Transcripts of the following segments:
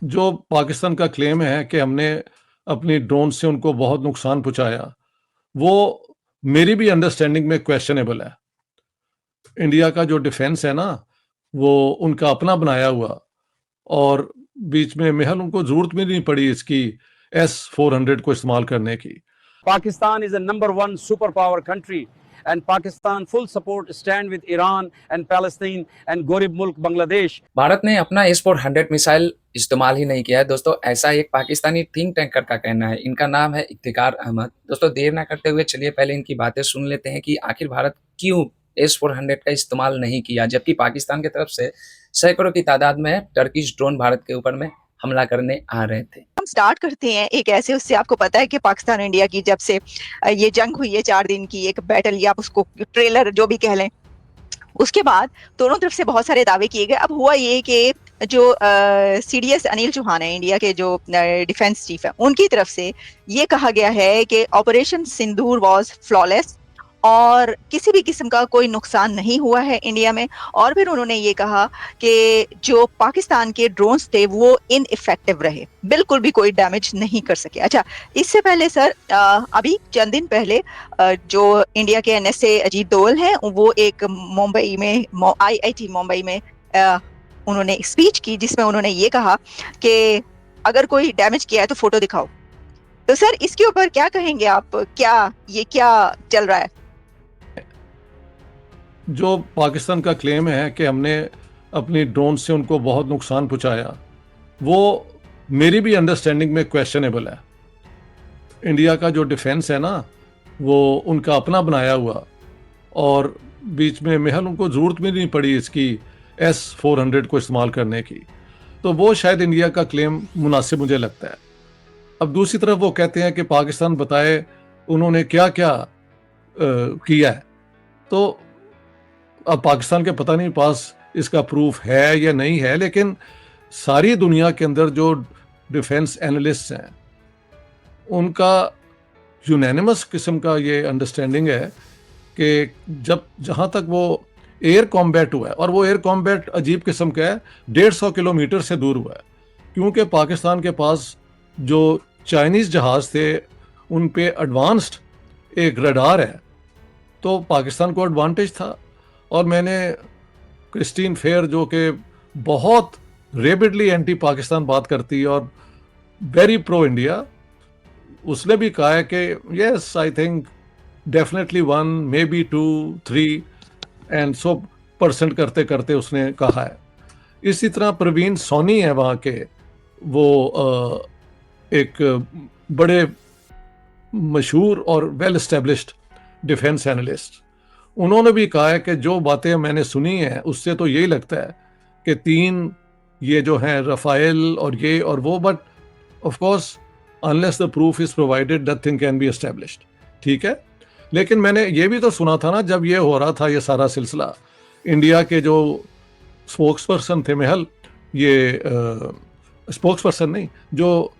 जो पाकिस्तान का क्लेम है कि हमने अपनी ड्रोन से उनको बहुत नुकसान पहुंचाया, वो मेरी भी अंडरस्टैंडिंग में क्वेश्चनेबल है। इंडिया का जो डिफेंस है ना, वो उनका अपना बनाया हुआ, और बीच में महल उनको जरूरत भी नहीं पड़ी इसकी S-400 को इस्तेमाल करने की। Pakistan is a number one superpower country, and Pakistan full support stand with Iran and Palestine and Gorib Mulk Bangladesh. Bharat ने अपना S-400 मिसाइल इस्तेमाल ही नहीं किया है दोस्तों, ऐसा एक पाकिस्तानी थिंक टैंकर का कहना है। इनका नाम है इफ्तिकार अहमद। दोस्तों देर ना करते हुए चलिए पहले इनकी बातें सुन लेते हैं कि आखिर भारत क्यों S-400 का इस्तेमाल नहीं किया, जबकि पाकिस्तान की तरफ से सैकड़ों की तादाद में टर्किश ड्रोन भारत के ऊपर में हमला करने आ रहे थे। हम स्टार्ट करते हैं एक ऐसे उससे। आपको पता है कि पाकिस्तान इंडिया की जब से ये जंग हुई है, 4 दिन की एक बैटल, या आप उसको ट्रेलर जो भी कह लें, उसके बाद दोनों तरफ से बहुत सारे दावे किए गए। अब हुआ ये कि जो CDS अनिल चौहान है, इंडिया के जो डिफेंस चीफ है, उनकी तरफ से ये कहा गया है कि ऑपरेशन सिंदूर वाज फ्लॉलेस और किसी भी किस्म का कोई नुकसान नहीं हुआ है इंडिया में। और फिर उन्होंने ये कहा कि जो पाकिस्तान के ड्रोन्स थे वो इनइफेक्टिव रहे, बिल्कुल भी कोई डैमेज नहीं कर सके। अच्छा, इससे पहले सर, अभी चंद दिन पहले जो इंडिया के NSA अजीत दोवल हैं, वो एक मुंबई में IIT मुंबई में उन्होंने स्पीच की जिसमें उन्होंने ये कहा कि अगर कोई डैमेज किया है तो फोटो दिखाओ। तो सर इसके ऊपर क्या कहेंगे आप? क्या चल रहा है? जो पाकिस्तान का क्लेम है कि हमने अपनी ड्रोन से उनको बहुत नुकसान पहुंचाया, वो मेरी भी अंडरस्टैंडिंग में क्वेश्चनेबल है। इंडिया का जो डिफेंस है ना, वो उनका अपना बनाया हुआ, और बीच में महल उनको ज़रूरत भी नहीं पड़ी इसकी S-400 को इस्तेमाल करने की। तो वो शायद इंडिया का क्लेम मुनासिब मुझे लगता है। अब दूसरी तरफ वो कहते हैं कि पाकिस्तान बताए उन्होंने क्या क्या किया है। तो अब पाकिस्तान के पता नहीं पास इसका प्रूफ है या नहीं है, लेकिन सारी दुनिया के अंदर जो डिफेंस एनालिस्ट हैं उनका यूनैनिमस किस्म का ये अंडरस्टैंडिंग है कि जहाँ तक वो एयर कॉम्बैट हुआ है, और वो एयर कॉम्बैट अजीब किस्म का है, 150 किलोमीटर से दूर हुआ है, क्योंकि पाकिस्तान के पास जो चाइनीज़ जहाज़ थे उन पे एडवांस्ड एक रडार है, तो पाकिस्तान को एडवांटेज था। और मैंने क्रिस्टीन फेयर, जो कि बहुत रेबिडली एंटी पाकिस्तान बात करती है और वेरी प्रो इंडिया, उसने भी कहा है कि yes, I think definitely 1, may be 2, 3 and 100% करते करते उसने कहा है। इसी तरह प्रवीण सोनी है वहाँ के, वो एक बड़े मशहूर और वेल एस्टेब्लिश्ड डिफेंस एनालिस्ट, उन्होंने भी कहा है कि जो बातें मैंने सुनी हैं उससे तो यही लगता है कि 3 ये जो हैं रफाइल और ये और वो, but of course unless the proof is provided nothing can be established. ठीक है, लेकिन मैंने ये भी तो सुना था ना, जब ये हो रहा था ये सारा सिलसिला, इंडिया के जो स्पोक्स पर्सन थे महल, ये स्पोक्स पर्सन नहीं, जो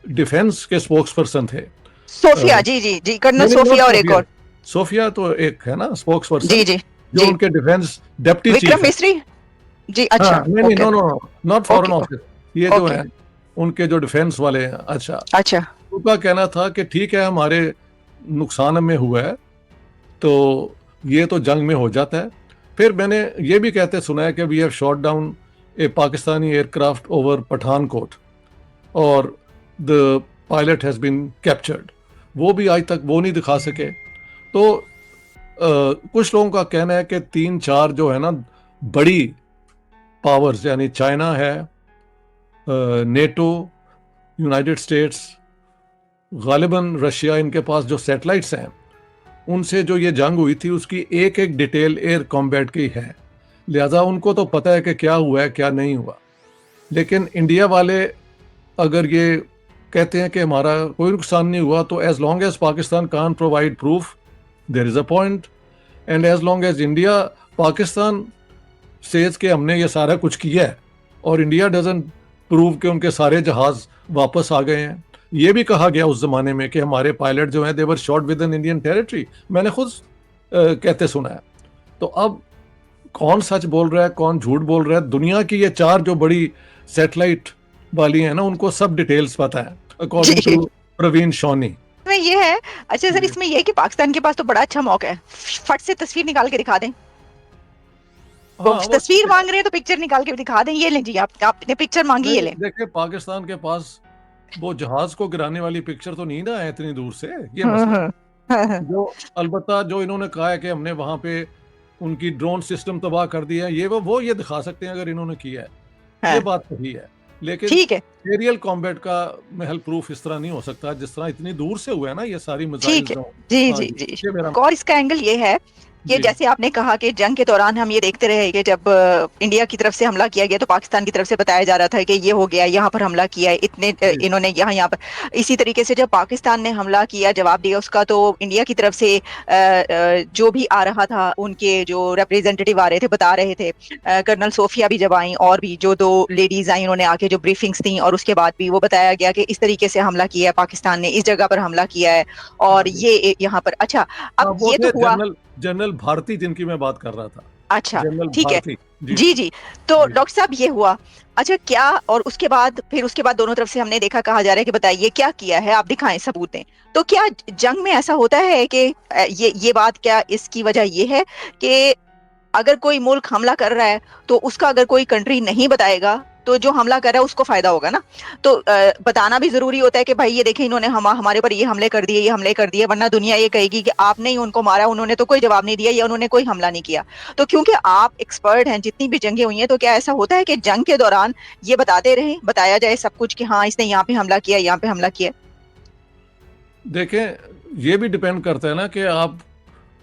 डिफेंस के स्पोक्स पर्सन थे, सोफिया, जी, कर्नल सोफिया, और एक और सोफिया तो एक है ना स्पोक्स पर्सन, जी, जो उनके defence deputy chief Vikram Misri जी। अच्छा, नहीं, नो, नॉट फॉरेन ऑफिस, ये जो है उनके जो डिफेंस वाले हैं। अच्छा, उनका कहना था कि ठीक है, हमारे नुकसान में हुआ है तो ये तो जंग में हो जाता है। फिर मैंने ये भी कहते सुना है कि we have shot down a Pakistani aircraft over Pathankot और the pilot has been captured. वो भी आज तक वो नहीं दिखा सके। तो कुछ लोगों का कहना है कि 3-4 जो है ना बड़ी पावर्स, यानी चाइना है, नेटो, यूनाइटेड स्टेट्स, गालिबन रशिया, इनके पास जो सैटेलाइट्स हैं उनसे जो ये जंग हुई थी उसकी एक एक डिटेल एयर कॉम्बैट की है, लिहाजा उनको तो पता है कि क्या हुआ है क्या नहीं हुआ। लेकिन इंडिया वाले अगर ये कहते हैं कि हमारा कोई नुकसान नहीं हुआ, तो as long as Pakistan can provide proof there is a point, and as long as India Pakistan says के हमने ये सारा कुछ किया है और इंडिया डजंट प्रूव कि उनके सारे जहाज़ वापस आ गए हैं। ये भी कहा गया उस ज़माने में कि हमारे पायलट जो हैं they were shot within Indian territory, मैंने खुद कहते सुना है। तो अब कौन सच बोल रहा है कौन झूठ बोल रहा है? दुनिया की ये 4 जो बड़ी सैटेलाइट वाली हैं ना, उनको सब डिटेल्स पता है, अकॉर्डिंग जी। टू प्रवीण शॉनी। इसमें ये है, अच्छा सर, जी। इसमें ये है कि पाकिस्तान के पास तो बड़ा अच्छा मौका है, फट से तस्वीर निकाल के दिखा दें। वो हाँ, वो तस्वीर मांग रहे हैं तो पिक्चर निकाल के भी दिखा दें, ये लें जी, आपने पिक्चर मांगी, ये नहीं, लें। देखिए पाकिस्तान के पास वो जहाज को गिराने वाली पिक्चर तो नहीं ना है इतनी दूर से, ये हाँ मसला है। हाँ हाँ हाँ जो अलबत्ता जो इन्होंने कहा है कि हमने वहां पे उनकी ड्रोन सिस्टम तबाह कर दिया है, ये वो ये दिखा सकते हैं अगर इन्होंने किया है, ये हाँ, बात सही है। लेकिन ठीक है, एरियल कॉम्बैट का महल प्रूफ इस तरह नहीं हो सकता जिस तरह इतनी दूर से हुआ है ना ये सारी मिसाइल ठीक है। ड्रोन। जी हाँ जी जी, जी। ये मेरा। एक और इसका एंगल ये है कि जी जैसे आपने कहा कि जंग के दौरान हम ये देखते रहे कि जब इंडिया की तरफ से हमला किया गया तो पाकिस्तान की तरफ से बताया जा रहा था कि ये हो गया, यहाँ पर हमला किया है, इतने जी इन्होंने यहाँ पर। इसी तरीके से जब पाकिस्तान ने हमला किया, जवाब दिया उसका, तो इंडिया की तरफ से जो भी आ रहा था, उनके जो रिप्रेजेंटेटिव आ रहे थे बता रहे थे, कर्नल सोफिया भी जब आई और भी जो 2 लेडीज आई, उन्होंने आके जो ब्रीफिंग्स थी, और उसके बाद भी वो बताया गया कि इस तरीके से हमला किया है, पाकिस्तान ने इस जगह पर हमला किया है, हाँ और जी। ये यहाँ पर। अच्छा, हाँ, अब वो ये तो थे हुआ। जनरल जनरल भारती जिनकी मैं बात कर रहा था। अच्छा, जनरल ठीक है। भारती। जी जी जी। तो जी। डॉक्टर साहब, ये हुआ। अच्छा, क्या और उसके बाद, फिर उसके बाद दोनों तरफ से हमने देखा, कहा जा रहा है कि बताइए क्या किया है, आप दिखाएं, सबूत दें। तो क्या जंग में ऐसा होता है कि ये बात, क्या इसकी वजह ये है कि अगर कोई मुल्क हमला कर रहा है तो उसका अगर कोई कंट्री नहीं बताएगा तो जो हमला कर रहा है उसको फायदा होगा ना? तो बताना भी जरूरी होता है कि भाई ये देखें, इन्होंने हमारे ऊपर ये हमले कर दिए, ये हमले कर दिए, वरना दुनिया ये कहेगी कि आपने ही उनको मारा, उन्होंने तो कोई जवाब नहीं दिया, या उन्होंने कोई हमला नहीं किया। तो क्योंकि आप एक्सपर्ट हैं, जितनी भी जंगें हुई हैं, तो क्या ऐसा होता है कि जंग के दौरान ये बताते रहे, बताया जाए सब कुछ कि हाँ इसने यहाँ पे हमला किया, यहाँ पे हमला किया? देखें, ये भी डिपेंड करता है ना कि आप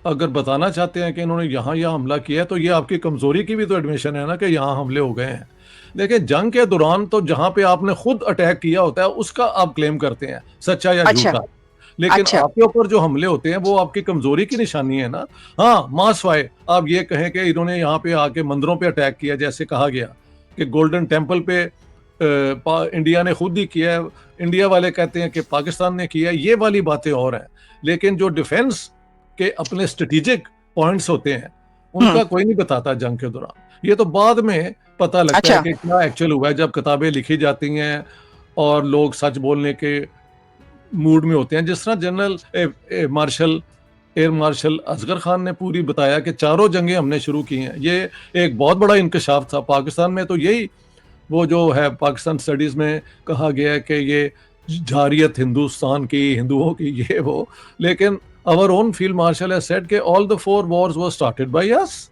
अगर बताना चाहते हैं कि इन्होंने यहाँ हमला किया है, तो ये आपकी कमजोरी की भी तो एडमिशन है ना कि यहाँ हमले हो गए हैं। देखिए, जंग के दौरान तो जहाँ पे आपने खुद अटैक किया होता है उसका आप क्लेम करते हैं, सच्चा या अच्छा झूठा। लेकिन अच्छा। आपके ऊपर जो हमले होते हैं वो आपकी कमजोरी की निशानी है ना। हाँ, मास वाए आप ये कहें कि इन्होंने यहाँ पे आके मंदिरों पे अटैक किया, जैसे कहा गया कि गोल्डन टेम्पल पे इंडिया ने खुद ही किया है, इंडिया वाले कहते हैं कि पाकिस्तान ने किया है, ये वाली बातें और हैं। लेकिन जो डिफेंस के अपने स्ट्रेटेजिक पॉइंट्स होते हैं उनका कोई नहीं बताता जंग के दौरान, ये तो बाद में पता लगता है अच्छा। कि क्या एक्चुअल हुआ है, जब किताबें लिखी जाती हैं और लोग सच बोलने के मूड में होते हैं। जिस तरह general marshal air marshal Asghar Khan ने पूरी बताया कि 4 जंगें हमने शुरू की हैं, ये एक बहुत बड़ा इंकशाफ था पाकिस्तान में। तो यही वो जो है पाकिस्तान स्टडीज़ में कहा गया है कि ये जारियत हिंदुस्तान की, हिंदुओं की, ये वो। लेकिन our own field marshal has said कि all the 4 wars were started by us.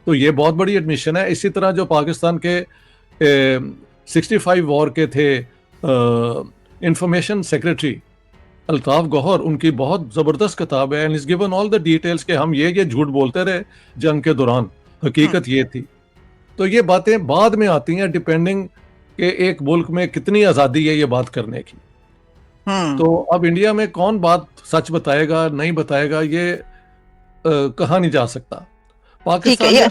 तो ये बहुत बड़ी एडमिशन है। इसी तरह जो पाकिस्तान के 65 वॉर के थे इंफॉर्मेशन सेक्रेटरी अल्ताफ गौहर, उनकी बहुत ज़बरदस्त किताब है, and is given all the details कि हम ये झूठ बोलते रहे जंग के दौरान, हकीकत ये थी। तो ये बातें बाद में आती हैं, डिपेंडिंग कि एक मुल्क में कितनी आज़ादी है ये बात करने की। तो अब इंडिया में कौन बात सच बताएगा नहीं बताएगा, ये कहा नहीं जा सकता। ठीक है।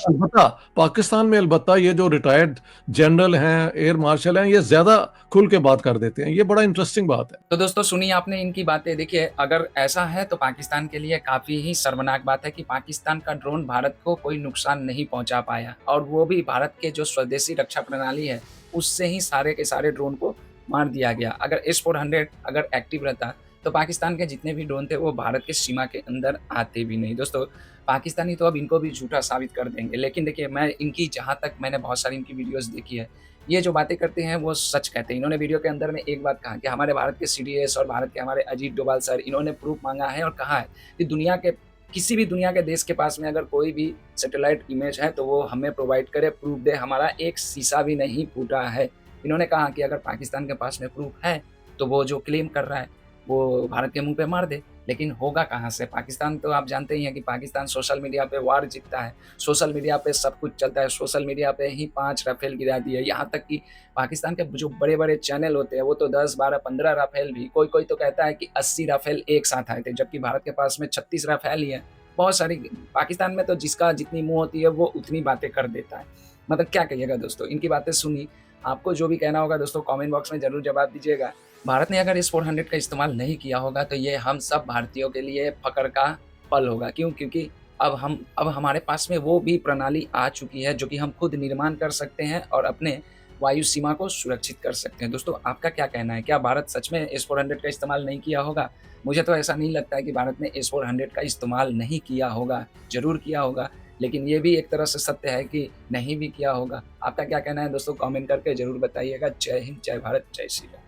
पाकिस्तान में अलबत्ता ये जो रिटायर्ड जनरल हैं, एयर मार्शल हैं, ये ज्यादा खुल के बात कर देते हैं। ये बड़ा इंटरेस्टिंग बात है। तो दोस्तों सुनिए आपने इनकी बातें। देखिए, अगर ऐसा है तो पाकिस्तान के लिए काफ़ी ही शर्मनाक बात है कि पाकिस्तान का ड्रोन भारत को कोई नुकसान नहीं पहुंचा पाया, और वो भी भारत के जो स्वदेशी रक्षा प्रणाली है उससे ही सारे के सारे ड्रोन को मार दिया गया। अगर S-400 अगर एक्टिव रहता तो पाकिस्तान के जितने भी ड्रोन थे वो भारत के सीमा के अंदर आते भी नहीं। दोस्तों, पाकिस्तानी तो अब इनको भी झूठा साबित कर देंगे, लेकिन देखिए, मैं इनकी जहाँ तक मैंने बहुत सारी इनकी वीडियोज़ देखी है, ये जो बातें करते हैं वो सच कहते हैं। इन्होंने वीडियो के अंदर में एक बात कहा कि हमारे भारत के CDS और भारत के हमारे अजीत डोभाल सर, इन्होंने प्रूफ मांगा है और कहा है कि किसी भी दुनिया के देश के पास में अगर कोई भी सैटेलाइट इमेज है तो वो हमें प्रोवाइड करे, प्रूफ दे, हमारा एक शीशा भी नहीं फूटा है। इन्होंने कहा कि अगर पाकिस्तान के पास में प्रूफ है तो वो जो क्लेम कर रहा है वो भारत के मुंह पे मार दे। लेकिन होगा कहाँ से? पाकिस्तान तो आप जानते ही हैं कि पाकिस्तान सोशल मीडिया पे वार जीतता है, सोशल मीडिया पे सब कुछ चलता है, सोशल मीडिया पे ही 5 राफेल गिरा दिए। यहाँ तक कि पाकिस्तान के जो बड़े-बड़े चैनल होते हैं वो तो 10, 12, 15 राफेल भी, कोई तो कहता है कि 80 राफेल एक साथ आए थे, जबकि भारत के पास में 36 राफेल ही है। बहुत सारी पाकिस्तान में तो जिसका जितनी मुँह होती है वो उतनी बातें कर देता है। मतलब क्या कहिएगा दोस्तों, इनकी बातें सुनी। आपको जो भी कहना होगा दोस्तों कमेंट बॉक्स में ज़रूर जवाब दीजिएगा। भारत ने अगर S-400 का इस्तेमाल नहीं किया होगा तो ये हम सब भारतीयों के लिए फ़ख्र का पल होगा। क्यों? क्योंकि अब हमारे पास में वो भी प्रणाली आ चुकी है जो कि हम खुद निर्माण कर सकते हैं और अपने वायु सीमा को सुरक्षित कर सकते हैं। दोस्तों आपका क्या कहना है? क्या भारत सच में S-400 का इस्तेमाल नहीं किया होगा? मुझे तो ऐसा नहीं लगता है कि भारत ने S-400 का इस्तेमाल नहीं किया होगा, ज़रूर किया होगा, लेकिन ये भी एक तरह से सत्य है कि नहीं भी किया होगा। आपका क्या कहना है दोस्तों? कमेंट करके ज़रूर बताइएगा। जय हिंद, जय भारत, जय श्री राम।